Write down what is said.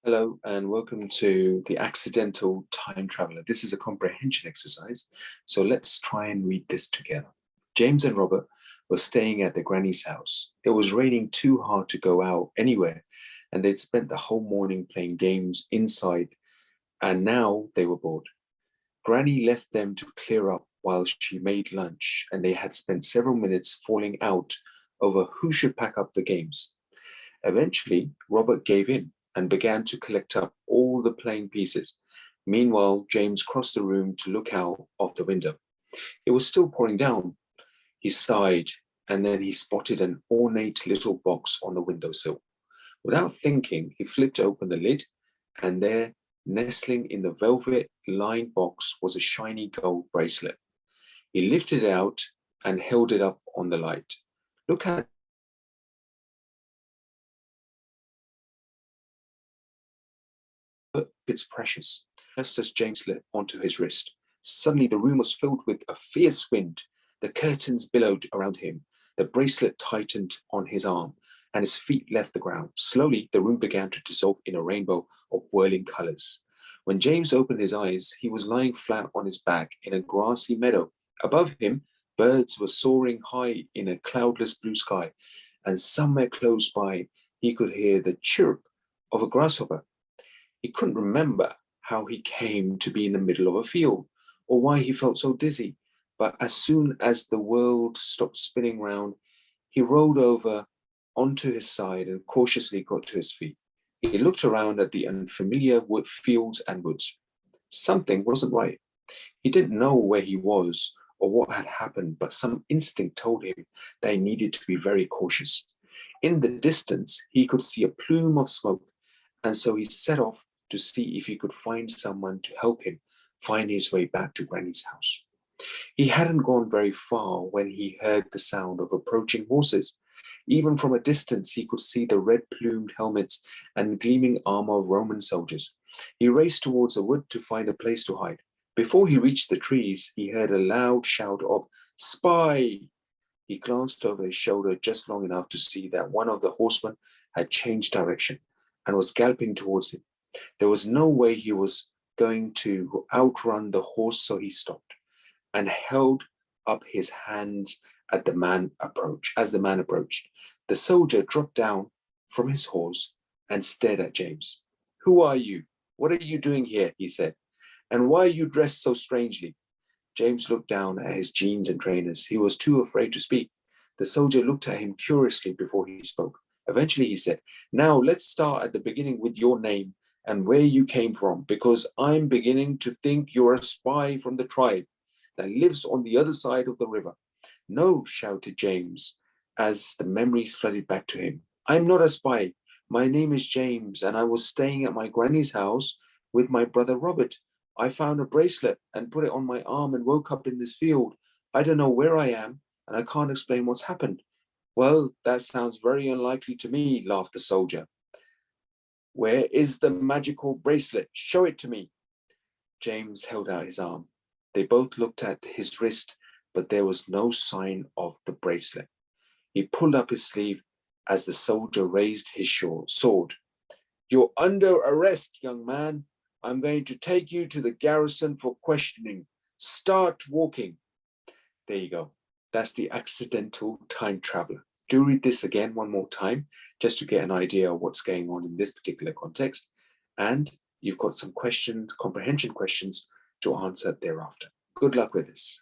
Hello and welcome to the accidental time traveler. This is a comprehension exercise, so let's try and read this together. James and Robert were staying at their granny's house. It was raining too hard to go out anywhere, and they'd spent the whole morning playing games inside, and now they were bored. Granny left them to clear up while she made lunch, and they had spent several minutes falling out over who should pack up the games. Eventually, Robert gave in and began to collect up all the playing pieces. Meanwhile, James crossed the room to look out of the window. It was still pouring down. He sighed, and then he spotted an ornate little box on the windowsill. Without thinking, he flipped open the lid, and there, nestling in the velvet-lined box, was a shiny gold bracelet. He lifted it out and held it up on the light. Look at it's precious, just as James slipped onto his wrist. Suddenly, the room was filled with a fierce wind. The curtains billowed around him. The bracelet tightened on his arm, and his feet left the ground. Slowly, the room began to dissolve in a rainbow of whirling colors. When James opened his eyes, he was lying flat on his back in a grassy meadow. Above him, birds were soaring high in a cloudless blue sky, and somewhere close by, he could hear the chirp of a grasshopper. He couldn't remember how he came to be in the middle of a field or why he felt so dizzy. But as soon as the world stopped spinning round, he rolled over onto his side and cautiously got to his feet. He looked around at the unfamiliar wood fields and woods. Something wasn't right. He didn't know where he was or what had happened, but some instinct told him that he needed to be very cautious. In the distance, he could see a plume of smoke, and so he set off to see if he could find someone to help him find his way back to Granny's house. He hadn't gone very far when he heard the sound of approaching horses. Even from a distance, he could see the red-plumed helmets and gleaming armor of Roman soldiers. He raced towards the wood to find a place to hide. Before he reached the trees, he heard a loud shout of "Spy!" He glanced over his shoulder just long enough to see that one of the horsemen had changed direction and was galloping towards him. There was no way he was going to outrun the horse, so he stopped and held up his hands at the man approach. As the man approached, the soldier dropped down from his horse and stared at James. "Who are you? What are you doing here?" he said. "And why are you dressed so strangely?" James looked down at his jeans and trainers. He was too afraid to speak. The soldier looked at him curiously before he spoke. Eventually he said, "Now let's start at the beginning with your name and where you came from, because I'm beginning to think you're a spy from the tribe that lives on the other side of the river." "No," shouted James, as the memories flooded back to him. "I'm not a spy. My name is James, and I was staying at my granny's house with my brother Robert. I found a bracelet and put it on my arm and woke up in this field. I don't know where I am, and I can't explain what's happened." "Well, that sounds very unlikely to me," laughed the soldier. "Where is the magical bracelet? Show it to me." James held out his arm. They both looked at his wrist, but there was no sign of the bracelet. He pulled up his sleeve as the soldier raised his sword. "You're under arrest, young man. I'm going to take you to the garrison for questioning. Start walking." There you go. That's the accidental time traveler. Do read this again one more time, just to get an idea of what's going on in this particular context. And you've got some questions, comprehension questions to answer thereafter. Good luck with this.